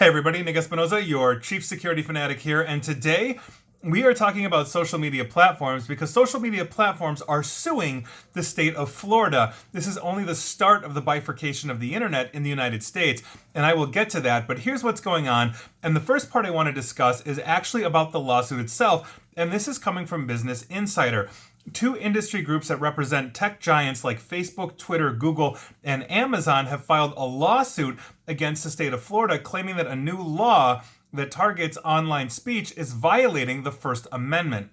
Hey everybody, Nick Espinoza, your chief security fanatic here, and today we are talking about social media platforms because social media platforms are suing the state of Florida. This is only the start of the bifurcation of the internet in the United States, and I will get to that, but here's what's going on. And the first part I want to discuss is actually about the lawsuit itself, and this is coming from Business Insider. Two industry groups that represent tech giants like Facebook, Twitter, Google, and Amazon have filed a lawsuit against the state of Florida, claiming that a new law that targets online speech is violating the First Amendment.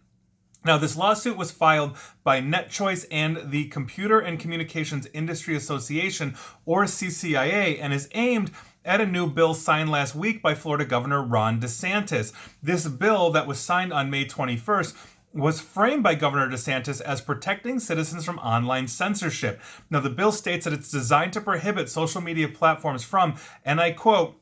Now, this lawsuit was filed by NetChoice and the Computer and Communications Industry Association, or CCIA, and is aimed at a new bill signed last week by Florida Governor Ron DeSantis. This bill that was signed on May 21st was framed by Governor DeSantis as protecting citizens from online censorship. Now, the bill states that it's designed to prohibit social media platforms from, and I quote,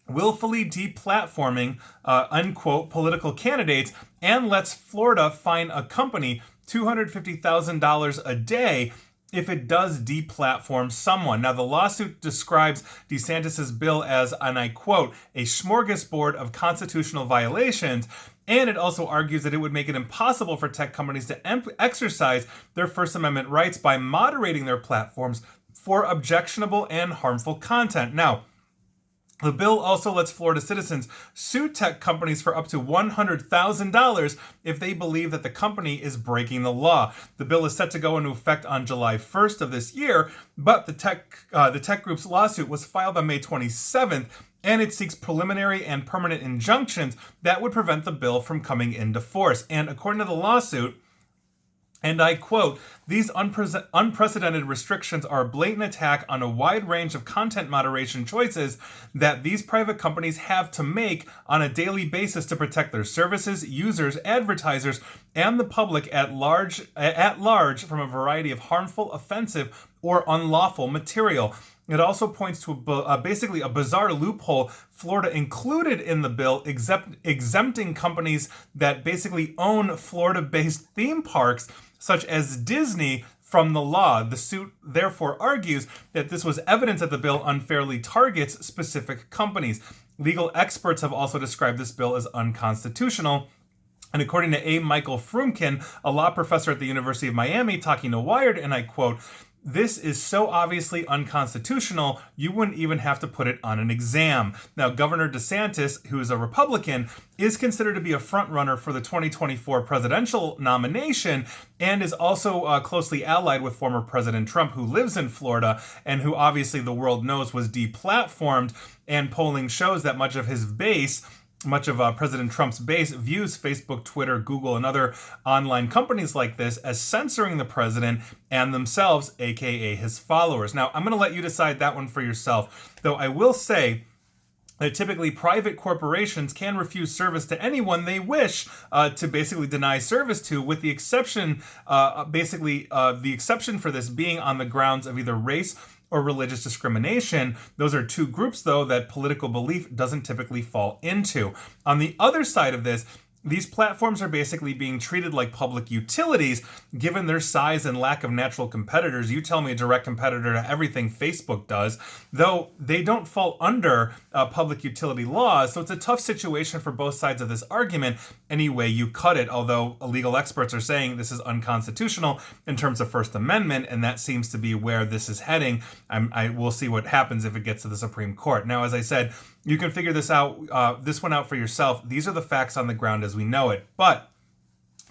willfully deplatforming, unquote, political candidates, and lets Florida fine a company $250,000 a day if it does deplatform someone. Now, the lawsuit describes DeSantis' bill as, and I quote, a smorgasbord of constitutional violations, and it also argues that it would make it impossible for tech companies to exercise their First Amendment rights by moderating their platforms for objectionable and harmful content. Now, the bill also lets Florida citizens sue tech companies for up to $100,000 if they believe that the company is breaking the law. The bill is set to go into effect on July 1st of this year, but the tech group's lawsuit was filed on May 27th, and it seeks preliminary and permanent injunctions that would prevent the bill from coming into force. And according to the lawsuit, and I quote, these unprecedented restrictions are a blatant attack on a wide range of content moderation choices that these private companies have to make on a daily basis to protect their services, users, advertisers, and the public at large from a variety of harmful, offensive, or unlawful material. It also points to basically a bizarre loophole Florida included in the bill, exempting companies that basically own Florida-based theme parks, such as Disney, from the law. The suit therefore argues that this was evidence that the bill unfairly targets specific companies. Legal experts have also described this bill as unconstitutional. And according to A. Michael Frumkin, a law professor at the University of Miami, talking to Wired, and I quote, this is so obviously unconstitutional, you wouldn't even have to put it on an exam. Now, Governor DeSantis, who is a Republican, is considered to be a frontrunner for the 2024 presidential nomination and is also closely allied with former President Trump, who lives in Florida and who obviously the world knows was deplatformed, and polling shows that much of President Trump's base views Facebook, Twitter, Google, and other online companies like this as censoring the president and themselves, aka his followers. Now, I'm going to let you decide that one for yourself, though I will say that typically private corporations can refuse service to anyone they wish to basically deny service to, with the exception, the exception for this being on the grounds of either race or religious discrimination. Those are two groups, though, that political belief doesn't typically fall into. On the other side of this, these platforms are basically being treated like public utilities, given their size and lack of natural competitors. You tell me a direct competitor to everything Facebook does, though they don't fall under public utility laws. So it's a tough situation for both sides of this argument any way you cut it, although legal experts are saying this is unconstitutional in terms of First Amendment, and that seems to be where this is heading. I will see what happens if it gets to the Supreme Court. Now, as I said, you can figure this one out for yourself. These are the facts on the ground as we know it. But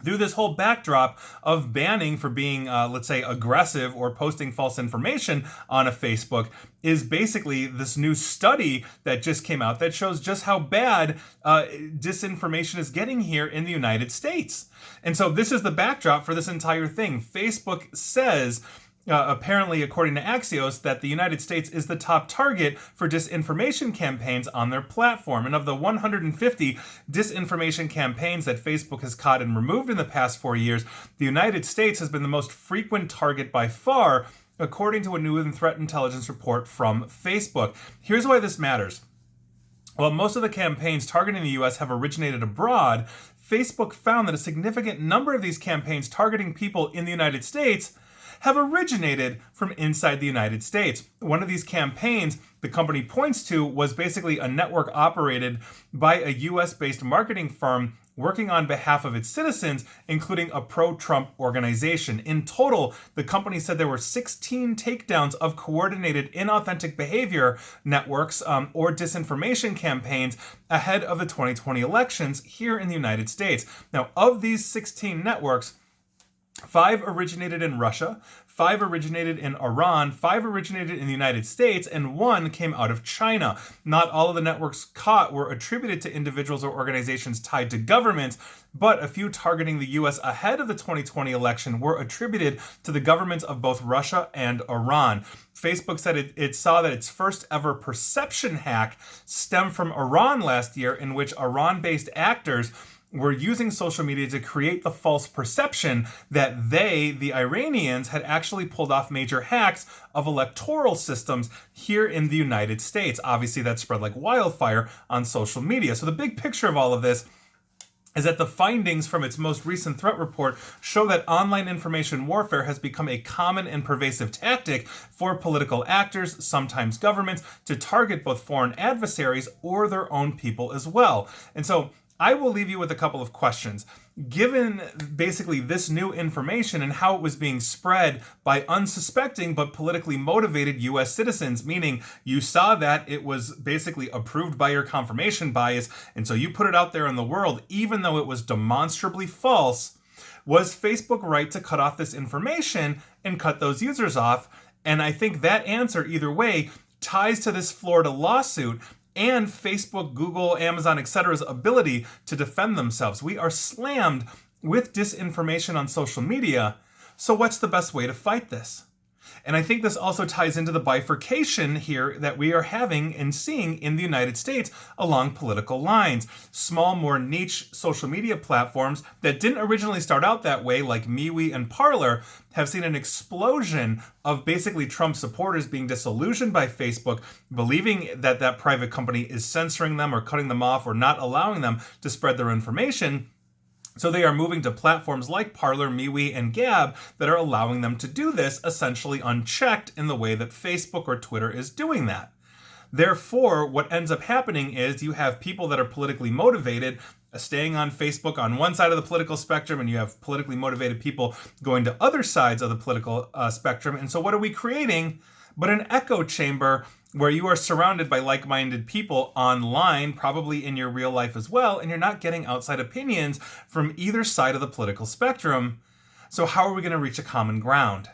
through this whole backdrop of banning for being, let's say, aggressive or posting false information on a Facebook is basically this new study that just came out that shows just how bad disinformation is getting here in the United States. And so this is the backdrop for this entire thing. Facebook says, apparently, according to Axios, that the United States is the top target for disinformation campaigns on their platform. And of the 150 disinformation campaigns that Facebook has caught and removed in the past 4 years, the United States has been the most frequent target by far, according to a new threat intelligence report from Facebook. Here's why this matters. While most of the campaigns targeting the U.S. have originated abroad, Facebook found that a significant number of these campaigns targeting people in the United States have originated from inside the United States. One of these campaigns the company points to was basically a network operated by a US-based marketing firm working on behalf of its citizens, including a pro-Trump organization. In total, the company said there were 16 takedowns of coordinated inauthentic behavior networks or disinformation campaigns ahead of the 2020 elections here in the United States. Now, of these 16 networks, 5 originated in Russia, 5 originated in Iran, 5 originated in the United States, and 1 came out of China. Not all of the networks caught were attributed to individuals or organizations tied to governments, but a few targeting the US ahead of the 2020 election were attributed to the governments of both Russia and Iran. Facebook said it saw that its first ever perception hack stemmed from Iran last year, in which Iran-based actors were using social media to create the false perception that they, the Iranians, had actually pulled off major hacks of electoral systems here in the United States. Obviously, that spread like wildfire on social media. So the big picture of all of this is that the findings from its most recent threat report show that online information warfare has become a common and pervasive tactic for political actors, sometimes governments, to target both foreign adversaries or their own people as well. And so I will leave you with a couple of questions. Given basically this new information and how it was being spread by unsuspecting but politically motivated US citizens, meaning you saw that it was basically approved by your confirmation bias, and so you put it out there in the world, even though it was demonstrably false, was Facebook right to cut off this information and cut those users off? And I think that answer, either way, ties to this Florida lawsuit and Facebook, Google, Amazon, etc.'s ability to defend themselves. We are slammed with disinformation on social media, so what's the best way to fight this? And I think this also ties into the bifurcation here that we are having and seeing in the United States along political lines. Small, more niche social media platforms that didn't originally start out that way, like MeWe and Parler, have seen an explosion of basically Trump supporters being disillusioned by Facebook, believing that that private company is censoring them or cutting them off or not allowing them to spread their information. So they are moving to platforms like Parler, MeWe, and Gab that are allowing them to do this essentially unchecked in the way that Facebook or Twitter is doing that. Therefore, what ends up happening is you have people that are politically motivated staying on Facebook on one side of the political spectrum, and you have politically motivated people going to other sides of the political spectrum. And so what are we creating but an echo chamber where you are surrounded by like-minded people online, probably in your real life as well, and you're not getting outside opinions from either side of the political spectrum. So how are we going to reach a common ground?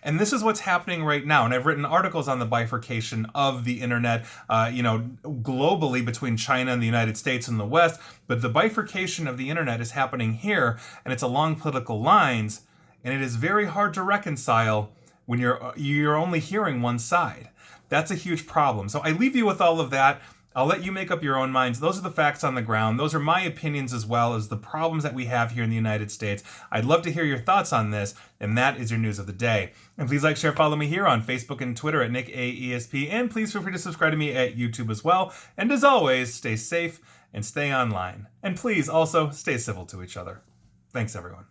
And this is what's happening right now. And I've written articles on the bifurcation of the internet, globally between China and the United States and the West. But the bifurcation of the internet is happening here, and it's along political lines. And it is very hard to reconcile when you're only hearing one side. That's a huge problem. So I leave you with all of that. I'll let you make up your own minds. Those are the facts on the ground. Those are my opinions as well as the problems that we have here in the United States. I'd love to hear your thoughts on this, and that is your news of the day. And please like, share, follow me here on Facebook and Twitter at NickAESP, and please feel free to subscribe to me at YouTube as well. And as always, stay safe and stay online. And please also stay civil to each other. Thanks, everyone.